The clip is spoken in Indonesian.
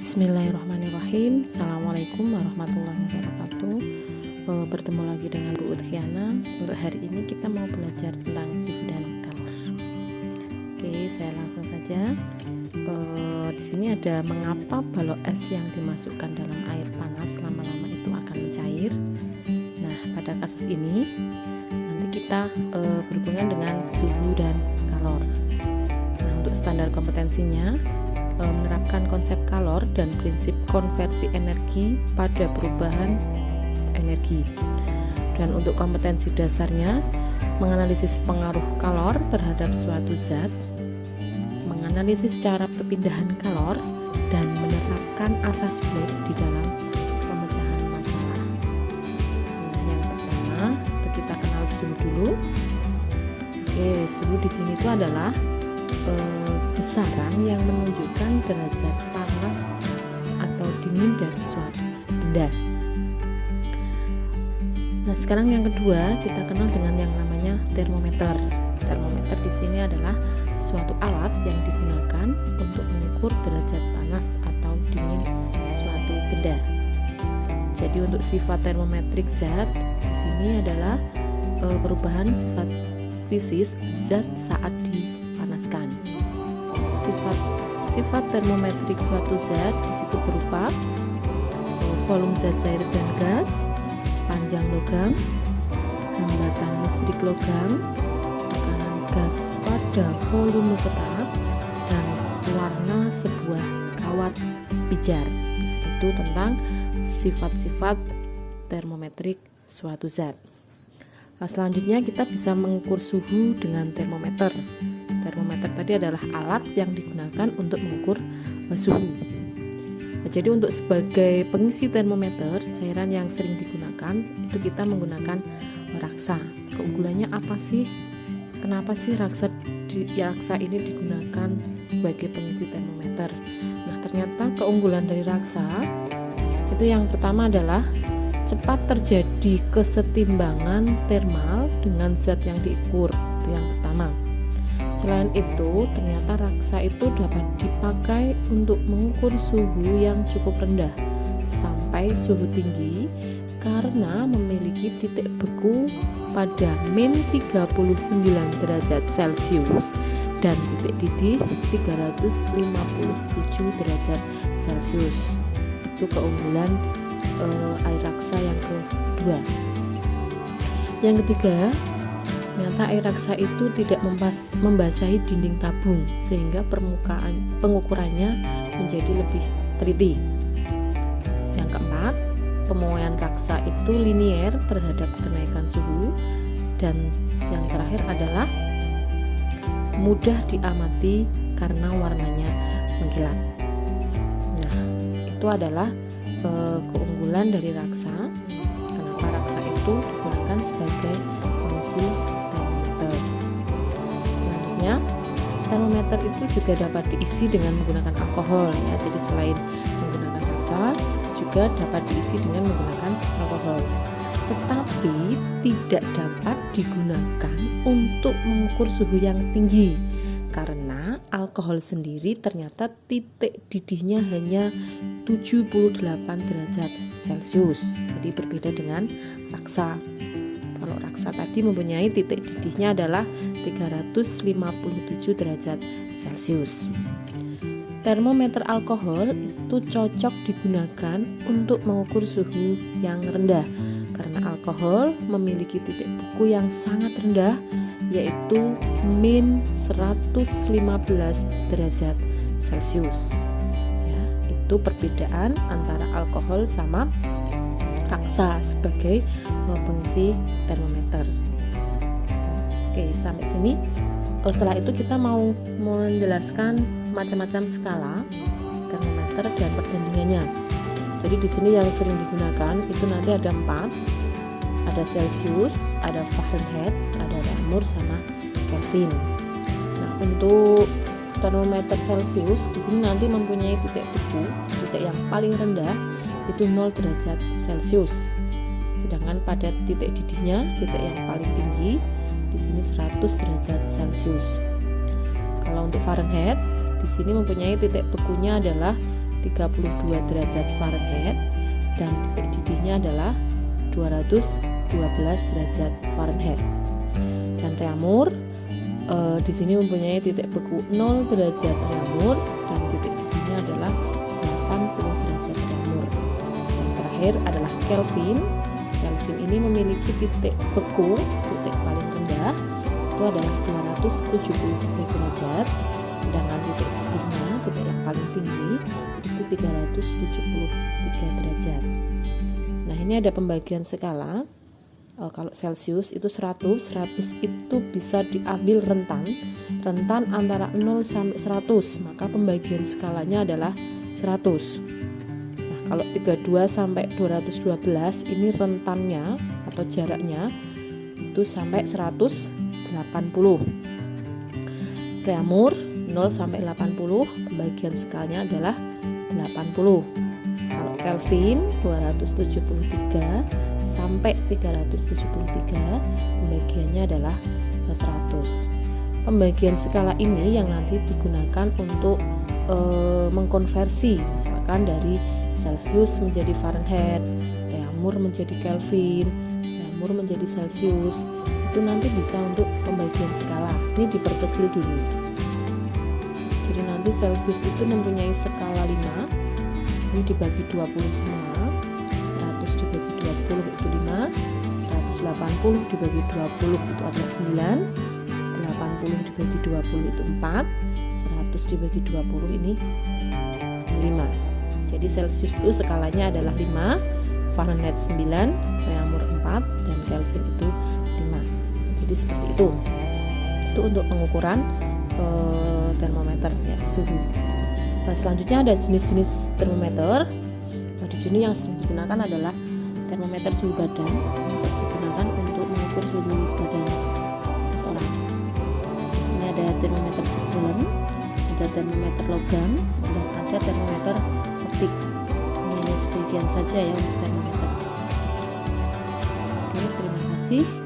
Bismillahirrahmanirrahim. Assalamualaikum warahmatullahi wabarakatuh. Bertemu lagi dengan Bu Udhiana. Untuk hari ini kita mau belajar tentang suhu dan kalor. Oke, saya langsung saja. Di sini ada mengapa balok es yang dimasukkan dalam air panas lama-lama itu akan mencair. Nah, pada kasus ini nanti kita berhubungan dengan suhu dan kalor. Nah, untuk standar kompetensinya menerapkan konsep kalor dan prinsip konversi energi pada perubahan energi. Dan untuk kompetensi dasarnya, menganalisis pengaruh kalor terhadap suatu zat, menganalisis cara perpindahan kalor, dan menerapkan asas Blair di dalam pemecahan masalah. Nah, yang pertama, kita kenal suhu dulu. Oke, suhu di sini itu adalah besaran yang menunjukkan derajat panas atau dingin dari suatu benda. Nah, sekarang yang kedua kita kenal dengan yang namanya termometer. Termometer di sini adalah suatu alat yang digunakan untuk mengukur derajat panas atau dingin suatu benda. Jadi untuk sifat termometrik zat di sini adalah perubahan sifat fisis zat saat dipanaskan. Sifat termometrik suatu zat di situ berupa volume zat cair dan gas, panjang logam, hambatan listrik logam, tekanan gas pada volume tetap, dan warna sebuah kawat pijar. Itu tentang sifat-sifat termometrik suatu zat. Nah, selanjutnya kita bisa mengukur suhu dengan termometer. Termometer tadi adalah alat yang digunakan untuk mengukur suhu. Nah, jadi untuk sebagai pengisi termometer, cairan yang sering digunakan itu kita menggunakan raksa. Keunggulannya apa sih? Kenapa sih raksa ini digunakan sebagai pengisi termometer? Nah, ternyata keunggulan dari raksa itu yang pertama adalah cepat terjadi kesetimbangan termal dengan zat yang diukur. Itu yang pertama. Selain itu, ternyata raksa itu dapat dipakai untuk mengukur suhu yang cukup rendah sampai suhu tinggi karena memiliki titik beku pada min 39 derajat Celcius dan titik didih 357 derajat Celcius. Itu keunggulan air raksa yang kedua. Yang ketiga, ternyata air raksa itu tidak membasahi dinding tabung sehingga pengukurannya menjadi lebih teliti. Yang keempat, pemuaian raksa itu linier terhadap kenaikan suhu. Dan yang terakhir adalah mudah diamati karena warnanya mengkilat. Nah, itu adalah keunggulan dari raksa. Kenapa raksa itu digunakan sebagai pengisi termometer. Selanjutnya, termometer itu juga dapat diisi dengan menggunakan alkohol ya. Jadi selain menggunakan raksa, juga dapat diisi dengan menggunakan alkohol. Tetapi tidak dapat digunakan untuk mengukur suhu yang tinggi karena alkohol sendiri ternyata titik didihnya hanya 78 derajat Celcius. Jadi berbeda dengan raksa. Kalau raksa tadi mempunyai titik didihnya adalah 357 derajat Celcius. Termometer alkohol itu cocok digunakan untuk mengukur suhu yang rendah karena alkohol memiliki titik beku yang sangat rendah yaitu min 115 derajat Celcius. Ya, itu perbedaan antara alkohol sama raksa sebagai pengisi termometer. Oke, sampai sini. Setelah itu kita mau menjelaskan macam-macam skala termometer dan perbandingannya. Jadi di sini yang sering digunakan itu nanti ada 4. Ada Celcius, ada Fahrenheit, ada Reaumur sama Kelvin. Nah, untuk termometer Celcius di sini nanti mempunyai titik beku, titik yang paling rendah itu 0 derajat Celcius. Sedangkan pada titik didihnya, titik yang paling tinggi di sini 100 derajat Celcius. Kalau untuk Fahrenheit, di sini mempunyai titik bekunya adalah 32 derajat Fahrenheit dan titik didihnya adalah 212 derajat Fahrenheit. Dan reamur di sini mempunyai titik beku 0 derajat reamur dan titik didihnya adalah 80 derajat reamur. Dan terakhir adalah Kelvin. Kelvin ini memiliki titik beku, titik paling rendah itu adalah 273 derajat, sedangkan titik didihnya, titik yang paling tinggi itu 373 derajat. Nah, ini ada pembagian skala. Kalau Celsius itu 100 itu bisa diambil rentan antara 0 sampai 100, maka pembagian skalanya adalah 100. Nah, kalau 32 sampai 212 ini rentannya atau jaraknya itu sampai 180. Reamur 0 sampai 80 pembagian skalanya adalah 80. Kalau Kelvin 273 sampai 373 pembagiannya adalah 100. Pembagian skala ini yang nanti digunakan untuk mengkonversi misalkan dari Celsius menjadi Fahrenheit, reamur menjadi Kelvin, reamur menjadi Celsius. Itu nanti bisa untuk pembagian skala. Ini diperkecil dulu. Jadi nanti Celsius itu mempunyai skala 5. Ini dibagi 20 semua. 100 dibagi 20 itu 5, 180 dibagi 20 itu ada 9, 80 dibagi 20 itu 4, 100 dibagi 20 ini 5. Jadi Celsius itu skalanya adalah 5, Fahrenheit 9, reamur 4, dan Kelvin itu 5. Jadi seperti itu. Itu untuk pengukuran termometer ya, suhu. Nah, selanjutnya ada jenis-jenis termometer. Di sini yang sering digunakan adalah termometer suhu badan, digunakan untuk mengukur suhu badan seseorang. Ini ada termometer segelen, ada termometer logam, dan ada termometer optik. Ini hanya sebagian saja ya untuk termometer. Oke, terima kasih.